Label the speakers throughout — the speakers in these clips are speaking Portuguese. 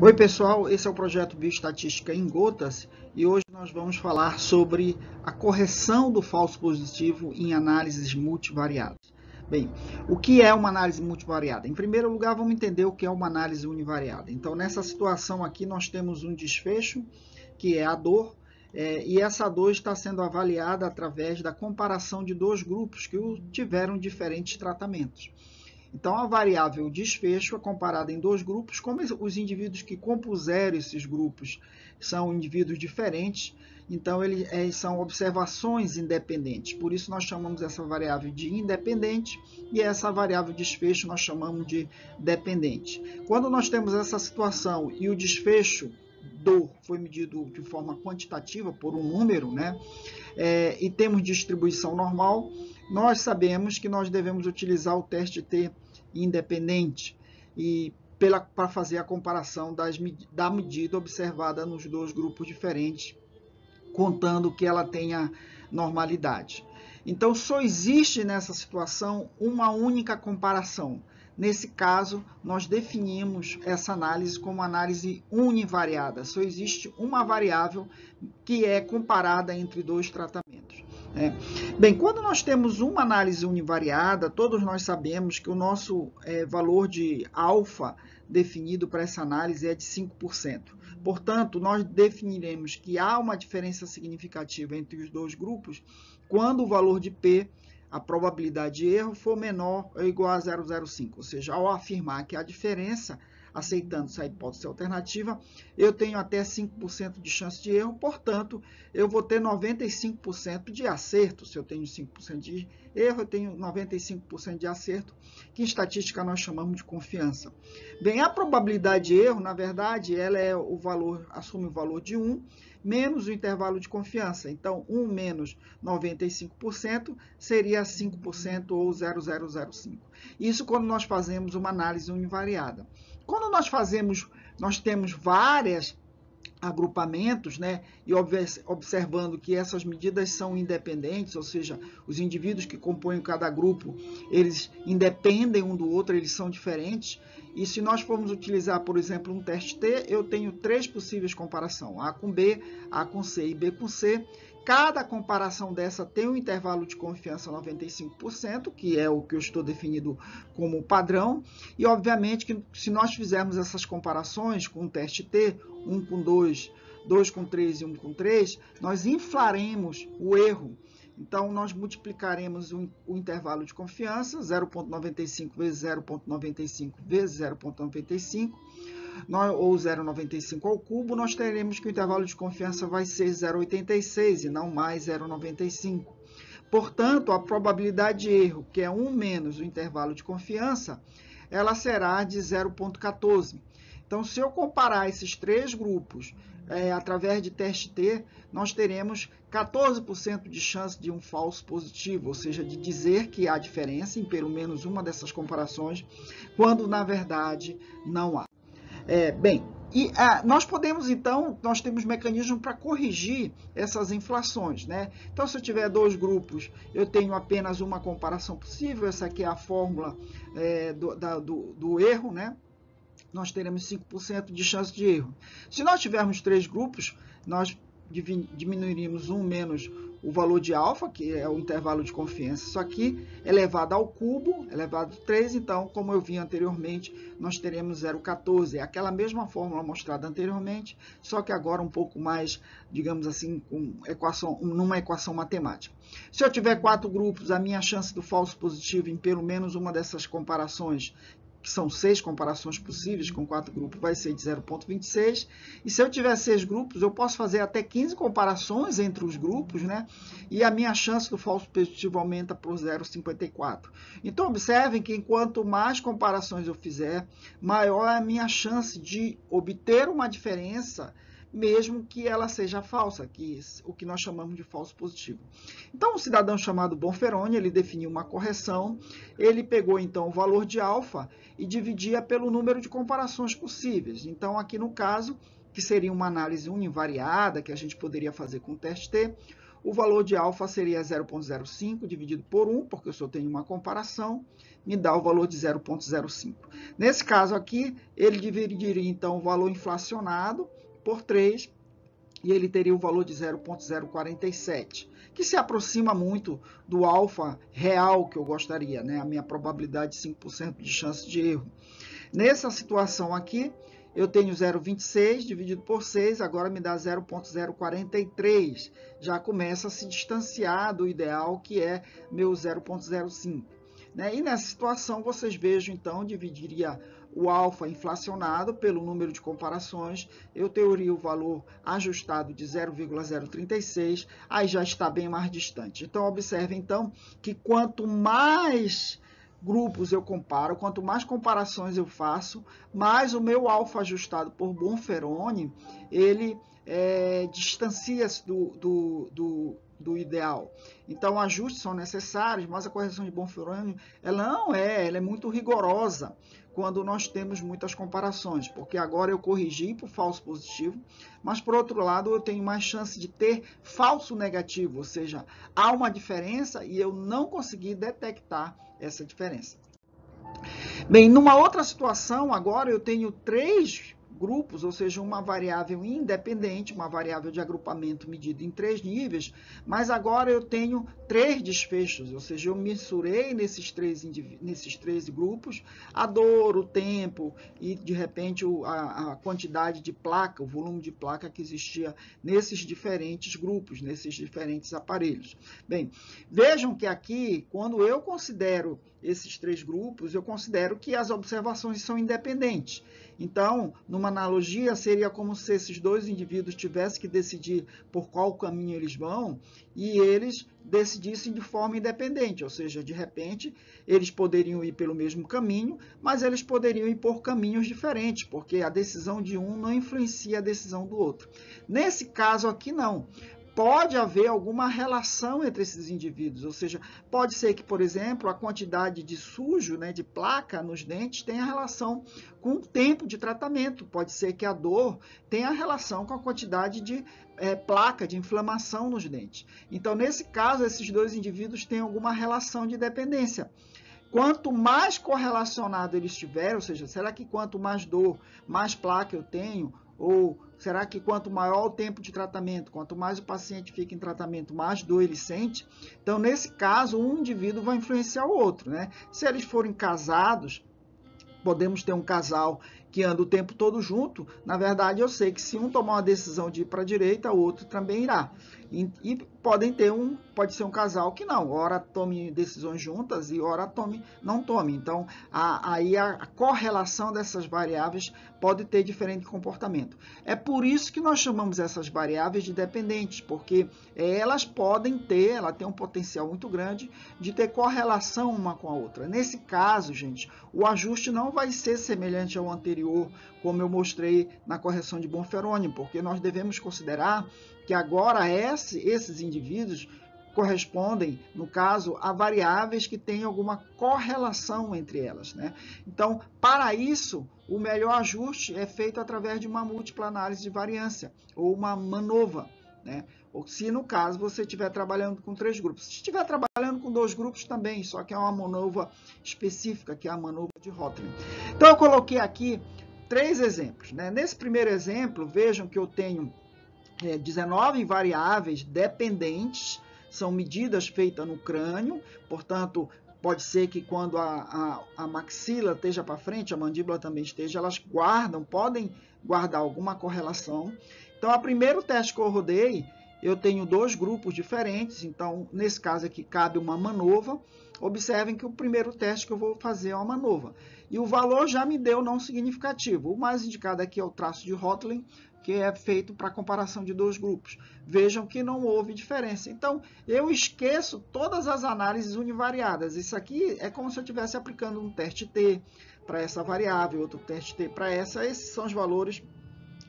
Speaker 1: Oi pessoal, esse é o projeto Bioestatística em Gotas e hoje nós vamos falar sobre a correção do falso positivo em análises multivariadas. Bem, o que é uma análise multivariada? Em primeiro lugar, vamos entender o que é uma análise univariada. Então, nessa situação aqui, nós temos um desfecho, que é a dor, e essa dor está sendo avaliada através da comparação de dois grupos que tiveram diferentes tratamentos. Então, a variável desfecho é comparada em dois grupos. Como os indivíduos que compuseram esses grupos são indivíduos diferentes, então eles são observações independentes. Por isso, nós chamamos essa variável de independente e essa variável desfecho nós chamamos de dependente. Quando nós temos essa situação e o desfecho foi medido de forma quantitativa por um número, né? E temos distribuição normal, nós sabemos que nós devemos utilizar o teste T independente e para fazer a comparação da medida observada nos dois grupos diferentes, contando que ela tenha normalidade. Então, só existe nessa situação uma única comparação. Nesse caso, nós definimos essa análise como análise univariada. Só existe uma variável que é comparada entre dois tratamentos. Bem, quando nós temos uma análise univariada, todos nós sabemos que o nosso valor de alfa definido para essa análise é de 5%. Portanto, nós definiremos que há uma diferença significativa entre os dois grupos quando o valor de P, a probabilidade de erro, for menor ou igual a 0,05. Ou seja, ao afirmar que a diferença, aceitando essa hipótese alternativa, eu tenho até 5% de chance de erro, portanto, eu vou ter 95% de acerto. Se eu tenho 5% de erro, eu tenho 95% de acerto, que em estatística nós chamamos de confiança. Bem, a probabilidade de erro, na verdade, ela é o valor, assume o valor de 1, menos o intervalo de confiança. Então, 1 menos 95% seria 5% ou 0,005. Isso quando nós fazemos uma análise univariada. Quando nós temos vários agrupamentos, né, e observando que essas medidas são independentes, ou seja, os indivíduos que compõem cada grupo, eles independem um do outro, eles são diferentes. E se nós formos utilizar, por exemplo, um teste T, eu tenho três possíveis comparações, A com B, A com C e B com C. Cada comparação dessa tem um intervalo de confiança 95%, que é o que eu estou definindo como padrão. E, obviamente, que se nós fizermos essas comparações com o teste T, 1 com 2, 2 com 3 e 1 com 3, nós inflaremos o erro. Então, nós multiplicaremos o intervalo de confiança, 0,95 vezes 0,95 vezes 0,95, ou 0,95 ao cubo, nós teremos que o intervalo de confiança vai ser 0,86 e não mais 0,95. Portanto, a probabilidade de erro, que é 1 menos o intervalo de confiança, ela será de 0,14. Então, se eu comparar esses três grupos através de teste T, nós teremos 14% de chance de um falso positivo, ou seja, de dizer que há diferença em pelo menos uma dessas comparações, quando na verdade não há. Nós podemos, então, nós temos mecanismos para corrigir essas inflações, né? Então, se eu tiver dois grupos, eu tenho apenas uma comparação possível, essa aqui é a fórmula do erro, né? Nós teremos 5% de chance de erro. Se nós tivermos três grupos, nós diminuiríamos 1 menos o valor de alfa, que é o intervalo de confiança, isso aqui elevado ao cubo, elevado a 3, então, como eu vi anteriormente, nós teremos 0,14. É aquela mesma fórmula mostrada anteriormente, só que agora um pouco mais, digamos assim, numa equação matemática. Se eu tiver quatro grupos, a minha chance do falso positivo em pelo menos uma dessas comparações, que são 6 comparações possíveis com 4 grupos, vai ser de 0,26. E se eu tiver 6 grupos, eu posso fazer até 15 comparações entre os grupos, né? E a minha chance do falso positivo aumenta por 0,54. Então, observem que quanto mais comparações eu fizer, maior é a minha chance de obter uma diferença, mesmo que ela seja falsa, o que nós chamamos de falso positivo. Então, um cidadão chamado Bonferroni, ele definiu uma correção, ele pegou, então, o valor de alfa e dividia pelo número de comparações possíveis. Então, aqui no caso, que seria uma análise univariada, que a gente poderia fazer com o teste T, o valor de alfa seria 0,05 dividido por 1, porque eu só tenho uma comparação, me dá o valor de 0,05. Nesse caso aqui, ele dividiria então o valor inflacionado por 3, e ele teria o valor de 0,047, que se aproxima muito do alfa real que eu gostaria, né? A minha probabilidade de 5% de chance de erro. Nessa situação aqui, eu tenho 0,26 dividido por 6, agora me dá 0,043. Já começa a se distanciar do ideal, que é meu 0,05. E nessa situação, vocês vejam, então, dividiria o alfa inflacionado pelo número de comparações, eu teria o valor ajustado de 0,036, aí já está bem mais distante. Então, observe, então, que quanto mais grupos eu comparo, quanto mais comparações eu faço, mais o meu alfa ajustado por Bonferroni, ele distancia-se do ideal. Então, ajustes são necessários, mas a correção de Bonferroni, ela é muito rigorosa quando nós temos muitas comparações, porque agora eu corrigi para o falso positivo, mas, por outro lado, eu tenho mais chance de ter falso negativo, ou seja, há uma diferença e eu não consegui detectar essa diferença. Bem, numa outra situação, agora eu tenho 3 grupos, ou seja, uma variável independente, uma variável de agrupamento medida em 3 níveis, mas agora eu tenho 3 desfechos, ou seja, eu mensurei nesses 3 grupos a dor, o tempo e, de repente, a quantidade de placa, o volume de placa que existia nesses diferentes grupos, nesses diferentes aparelhos. Bem, vejam que aqui, quando eu considero esses 3 grupos, eu considero que as observações são independentes. Então, numa analogia, seria como se esses 2 indivíduos tivessem que decidir por qual caminho eles vão e eles decidissem de forma independente, ou seja, de repente, eles poderiam ir pelo mesmo caminho, mas eles poderiam ir por caminhos diferentes, porque a decisão de um não influencia a decisão do outro. Nesse caso aqui, não. Pode haver alguma relação entre esses indivíduos, ou seja, pode ser que, por exemplo, a quantidade de sujo, de placa nos dentes tenha relação com o tempo de tratamento, pode ser que a dor tenha relação com a quantidade de placa, de inflamação nos dentes. Então, nesse caso, esses 2 indivíduos têm alguma relação de dependência. Quanto mais correlacionado eles estiverem, ou seja, será que quanto mais dor, mais placa eu tenho? Ou será que quanto maior o tempo de tratamento, quanto mais o paciente fica em tratamento, mais dor ele sente? Então, nesse caso, um indivíduo vai influenciar o outro, Se eles forem casados, podemos ter um casal que anda o tempo todo junto. Na verdade, eu sei que se um tomar uma decisão de ir para a direita, o outro também irá. E pode ser um casal que não, ora tome decisões juntas e ora não tome. Então, aí a correlação dessas variáveis pode ter diferente comportamento. É por isso que nós chamamos essas variáveis de dependentes, porque ela tem um potencial muito grande de ter correlação uma com a outra. Nesse caso, gente, o ajuste não vai ser semelhante ao anterior, como eu mostrei na correção de Bonferroni, porque nós devemos considerar que agora esses indivíduos correspondem, no caso, a variáveis que têm alguma correlação entre elas, Então, para isso, o melhor ajuste é feito através de uma múltipla análise de variância, ou uma MANOVA, Ou se, no caso, você estiver trabalhando com 3 grupos. Se estiver trabalhando com 2 grupos também, só que é uma MANOVA específica, que é a MANOVA de Rotring. Então, eu coloquei aqui 3 exemplos. Nesse primeiro exemplo, vejam que eu tenho 19 variáveis dependentes, são medidas feitas no crânio, portanto, pode ser que quando a maxila esteja para frente, a mandíbula também esteja, elas podem guardar alguma correlação. Então, o primeiro teste que eu rodei, eu tenho 2 grupos diferentes, então, nesse caso aqui, cabe uma MANOVA. Observem que o primeiro teste que eu vou fazer é uma MANOVA. E o valor já me deu não significativo. O mais indicado aqui é o traço de Rotling, que é feito para comparação de 2 grupos. Vejam que não houve diferença. Então, eu esqueço todas as análises univariadas. Isso aqui é como se eu estivesse aplicando um teste T para essa variável, outro teste T para essa. Esses são os valores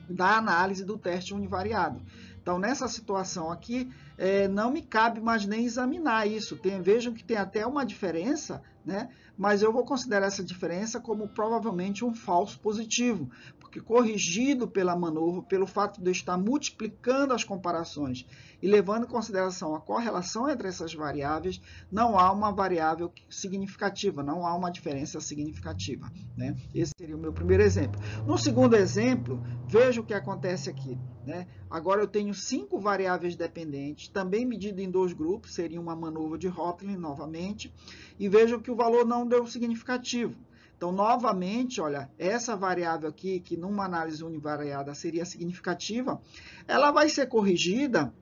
Speaker 1: da análise do teste univariado. Então, nessa situação aqui, não me cabe mais nem examinar isso. Vejam que tem até uma diferença, né? Mas eu vou considerar essa diferença como provavelmente um falso positivo, porque corrigido pela MANOVA, pelo fato de eu estar multiplicando as comparações e levando em consideração a correlação entre essas variáveis, não há uma variável significativa, não há uma diferença significativa, né? Esse seria o meu primeiro exemplo. No segundo exemplo, veja o que acontece aqui, né? Agora eu tenho 5 variáveis dependentes, também medido em 2 grupos, seria uma MANOVA de Hotelling novamente, e vejam que o valor não deu significativo. Então, novamente, olha, essa variável aqui, que numa análise univariada seria significativa, ela vai ser corrigida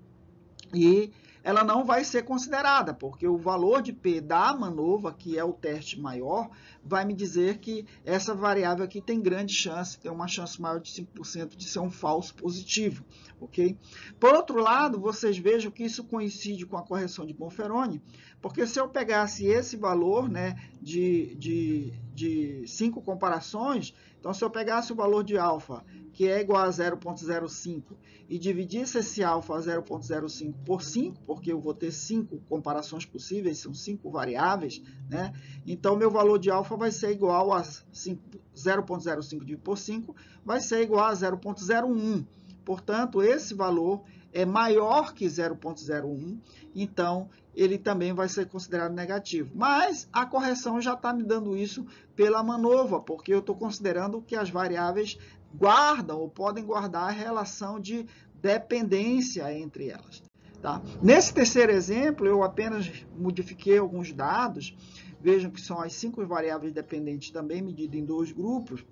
Speaker 1: e ela não vai ser considerada, porque o valor de P da MANOVA, que é o teste maior, vai me dizer que essa variável aqui tem grande chance, tem uma chance maior de 5% de ser um falso positivo, ok? Por outro lado, vocês vejam que isso coincide com a correção de Bonferroni, porque se eu pegasse esse valor, né, de 5 comparações, então se eu pegasse o valor de alfa, que é igual a 0,05, e dividisse esse alfa a 0,05 por 5, porque eu vou ter 5 comparações possíveis, são 5 variáveis, né? Então, meu valor de alfa vai ser igual a 0,05 dividido por 5, vai ser igual a 0,01. Portanto, esse valor é maior que 0,01, então ele também vai ser considerado negativo. Mas a correção já está me dando isso pela MANOVA, porque eu estou considerando que as variáveis guardam ou podem guardar a relação de dependência entre elas. Tá? Nesse terceiro exemplo, eu apenas modifiquei alguns dados. Vejam que são as 5 variáveis dependentes também medidas em 2 grupos.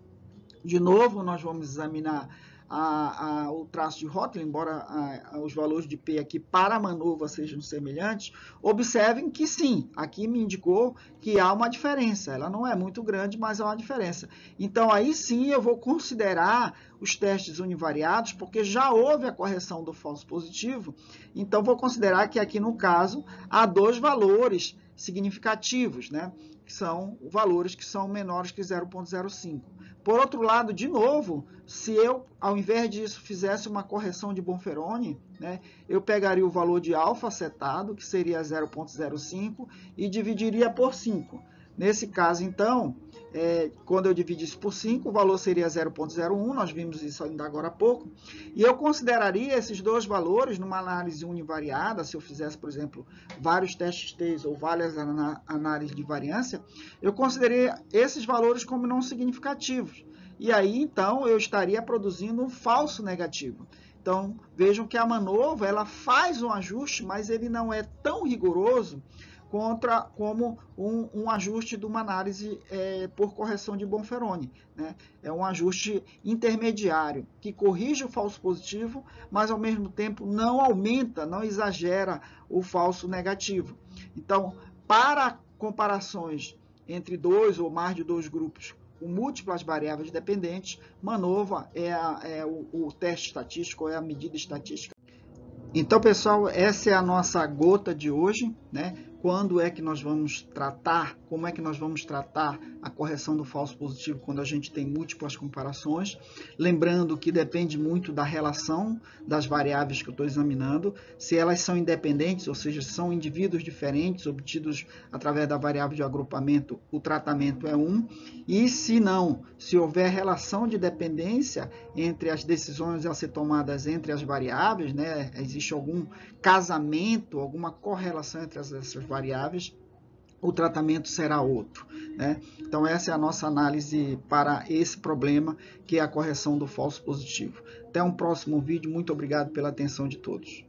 Speaker 1: De novo, nós vamos examinar o traço de Hotelling, embora os valores de P aqui para a MANOVA sejam semelhantes. Observem que sim, aqui me indicou que há uma diferença. Ela não é muito grande, mas há uma diferença. Então, aí sim eu vou considerar os testes univariados, porque já houve a correção do falso positivo. Então, vou considerar que aqui no caso há 2 valores significativos, né? Que são valores que são menores que 0,05. Por outro lado, de novo, se eu, ao invés disso, fizesse uma correção de Bonferroni, né, eu pegaria o valor de alfa setado, que seria 0,05, e dividiria por 5. Nesse caso, então, quando eu dividisse por 5, o valor seria 0,01, nós vimos isso ainda agora há pouco, e eu consideraria esses 2 valores numa análise univariada, se eu fizesse, por exemplo, vários testes T ou várias análises de variância, eu consideraria esses valores como não significativos. E aí, então, eu estaria produzindo um falso negativo. Então, vejam que a MANOVA, ela faz um ajuste, mas ele não é tão rigoroso como um ajuste de uma análise por correção de Bonferroni, né? É um ajuste intermediário, que corrige o falso positivo, mas ao mesmo tempo não aumenta, não exagera o falso negativo. Então, para comparações entre 2 ou mais de 2 grupos com múltiplas variáveis dependentes, MANOVA é o teste estatístico, é a medida estatística. Então, pessoal, essa é a nossa gota de hoje, né? Quando é que nós vamos tratar, como é que nós vamos tratar a correção do falso positivo quando a gente tem múltiplas comparações. Lembrando que depende muito da relação das variáveis que eu estou examinando. Se elas são independentes, ou seja, são indivíduos diferentes obtidos através da variável de agrupamento, o tratamento é 1. E se não, se houver relação de dependência entre as decisões a ser tomadas entre as variáveis, né, existe algum casamento, alguma correlação entre essas variáveis, o tratamento será outro, né? Então, essa é a nossa análise para esse problema, que é a correção do falso positivo. Até um próximo vídeo. Muito obrigado pela atenção de todos.